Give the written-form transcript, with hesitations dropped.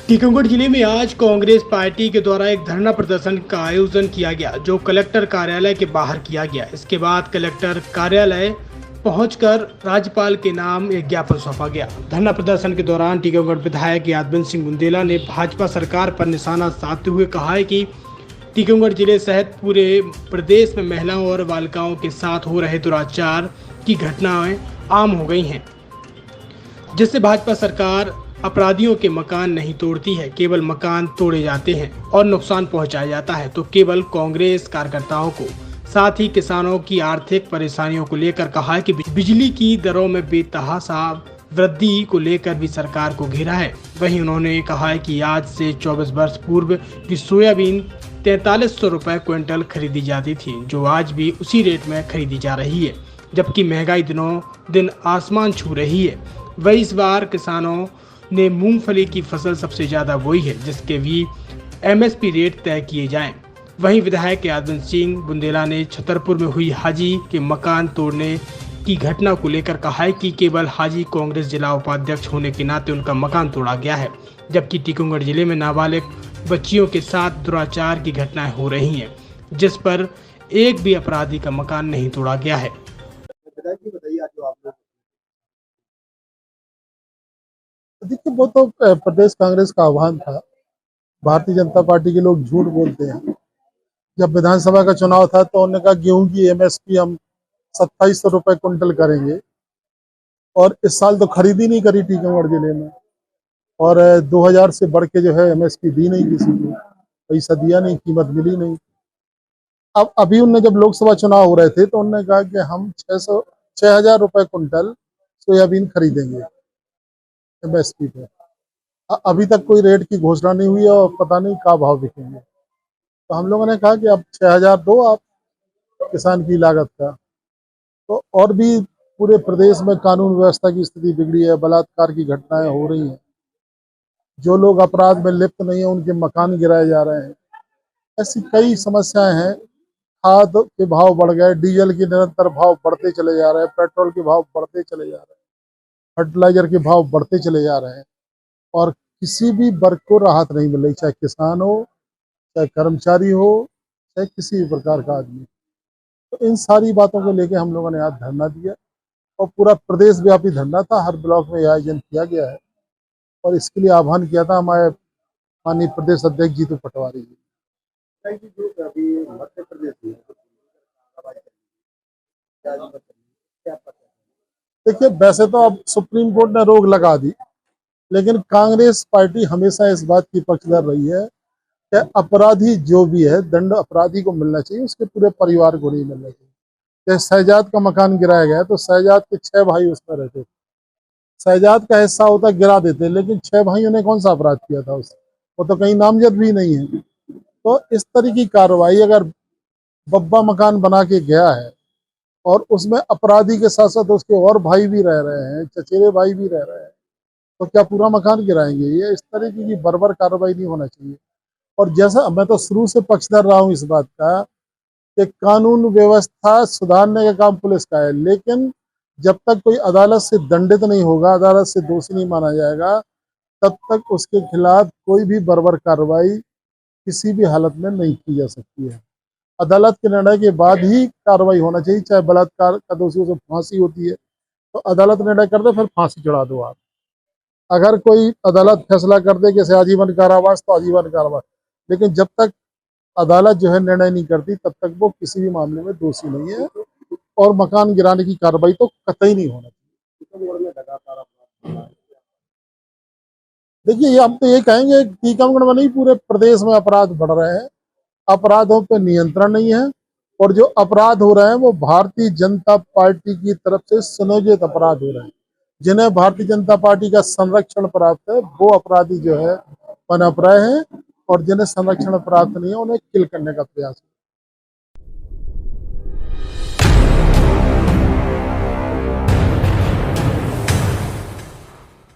टीकमगढ़ जिले में आज कांग्रेस पार्टी के द्वारा एक धरना प्रदर्शन का आयोजन किया गया, जो कलेक्टर कार्यालय के बाहर किया गया। इसके बाद कलेक्टर कार्यालय पहुंचकर राज्यपाल के नाम एक ज्ञापन सौंपा गया। धरना प्रदर्शन के दौरान टीकमगढ़ विधायक यादविंद्र सिंह बुंदेला ने भाजपा सरकार पर निशाना साधते हुए कहा है कि टीकमगढ़ जिले सहित पूरे प्रदेश में महिलाओं और बालिकाओं के साथ हो रहे दुराचार की घटनाएं आम हो गई हैं, जिससे भाजपा सरकार अपराधियों के मकान नहीं तोड़ती है, केवल मकान तोड़े जाते हैं और नुकसान पहुंचाया जाता है। तो केवल कांग्रेस कार्यकर्ताओं को, साथ ही किसानों की आर्थिक परेशानियों को लेकर कहा है कि बिजली की दरों में बेतहाशा वृद्धि को लेकर भी सरकार को घेरा है। वहीं उन्होंने कहा है कि आज से 24 वर्ष पूर्व की सोयाबीन 4300 रुपए क्विंटल खरीदी जाती थी, जो आज भी उसी रेट में खरीदी जा रही है, जबकि महंगाई दिनों दिन आसमान छू रही है। वही इस बार किसानों ने मूंगफली की फसल सबसे ज्यादा बोई है, जिसके भी एमएसपी रेट तय किए जाएं। वहीं विधायक यादविंद्र सिंह बुंदेला ने छतरपुर में हुई हाजी के मकान तोड़ने की घटना को लेकर कहा है कि केवल हाजी कांग्रेस जिला उपाध्यक्ष होने के नाते उनका मकान तोड़ा गया है, जबकि टीकमगढ़ जिले में नाबालिग बच्चियों के साथ दुराचार की घटनाएं हो रही हैं, जिस पर एक भी अपराधी का मकान नहीं तोड़ा गया है। देखिए, वो तो प्रदेश कांग्रेस का आह्वान था। भारतीय जनता पार्टी के लोग झूठ बोलते हैं। जब विधानसभा का चुनाव था तो उन्होंने कहा गेहूं की एमएसपी हम 2700 रुपए क्विंटल करेंगे, और इस साल तो खरीदी नहीं करी टीकमगढ़ जिले में, और 2000 से बढ़ के जो है एमएसपी दी नहीं, किसी को पैसा दिया नहीं, कीमत मिली नहीं। अब अभी उनने जब लोकसभा चुनाव हो रहे थे तो उन्होंने कहा कि हम 6000 रुपए क्विंटल सोयाबीन खरीदेंगे एमएसपी पे। अभी तक कोई रेट की घोषणा नहीं हुई है और पता नहीं क्या भाव बिकेंगे। तो हम लोगों ने कहा कि अब 6000 दो आप किसान की लागत का। तो और भी पूरे प्रदेश में कानून व्यवस्था की स्थिति बिगड़ी है, बलात्कार की घटनाएं हो रही हैं, जो लोग अपराध में लिप्त नहीं है उनके मकान गिराए जा रहे हैं। ऐसी कई समस्याएं हैं। खाद के भाव बढ़ गए, डीजल के निरंतर भाव बढ़ते चले जा रहे हैं, पेट्रोल के भाव बढ़ते चले जा रहे हैं, फर्टिलाइजर के भाव बढ़ते चले जा रहे हैं, और किसी भी वर्ग को राहत नहीं मिल रही, चाहे किसान हो, चाहे कर्मचारी हो, चाहे किसी भी प्रकार का आदमी। तो इन सारी बातों को लेकर हम लोगों ने आज धरना दिया, और पूरा प्रदेश व्यापी धरना था। हर ब्लॉक में यह आयोजन किया गया है, और इसके लिए आह्वान किया था हमारे माननीय प्रदेश अध्यक्ष जीतू पटवारी जी। मध्य प्रदेश देखिए, वैसे तो अब सुप्रीम कोर्ट ने रोक लगा दी, लेकिन कांग्रेस पार्टी हमेशा इस बात की पक्षधर रही है कि अपराधी जो भी है, दंड अपराधी को मिलना चाहिए, उसके पूरे परिवार को नहीं मिलना चाहिए। जैसे शहजाद का मकान गिराया गया तो शहजाद के 6 भाई उसमें रहते थे, शहजाद का हिस्सा होता गिरा देते, लेकिन 6 भाइयों ने कौन सा अपराध किया था उससे? वो तो कहीं नामजद भी नहीं है। तो इस तरह की कार्रवाई, अगर बब्बा मकान बना के गया है और उसमें अपराधी के साथ साथ उसके और भाई भी रह रहे हैं, चचेरे भाई भी रह रहे हैं, तो क्या पूरा मकान गिराएंगे? ये इस तरह की बर्बर कार्रवाई नहीं होना चाहिए। और जैसा मैं तो शुरू से पक्षधर रहा हूँ इस बात का कि कानून व्यवस्था सुधारने का काम पुलिस का है, लेकिन जब तक कोई अदालत से दंडित नहीं होगा, अदालत से दोषी नहीं माना जाएगा, तब तक उसके खिलाफ कोई भी बर्बर कार्रवाई किसी भी हालत में नहीं की जा सकती है। अदालत के निर्णय के बाद ही कार्रवाई होना चाहिए। चाहे बलात्कार का दोषियों से फांसी होती है तो अदालत निर्णय कर दे, फिर फांसी चढ़ा दो आप। अगर कोई अदालत फैसला कर दे कि आजीवन कारावास, तो आजीवन कारावास, लेकिन जब तक अदालत जो है निर्णय नहीं करती तब तक वो किसी भी मामले में दोषी नहीं है, और मकान गिराने की कार्रवाई तो कतई नहीं होना चाहिए। देखिए, ये हम तो ये कहेंगे टीकमगढ़ में नहीं, पूरे प्रदेश में अपराध बढ़ रहे हैं, अपराधों पे नियंत्रण नहीं है, और जो अपराध हो रहे हैं वो भारतीय जनता पार्टी की तरफ से सुनियोजित अपराध हो रहे हैं। जिन्हें भारतीय जनता पार्टी का संरक्षण प्राप्त है वो अपराधी जो है पनप रहे हैं, और जिन्हें संरक्षण प्राप्त नहीं है उन्हें किल करने का प्रयास है।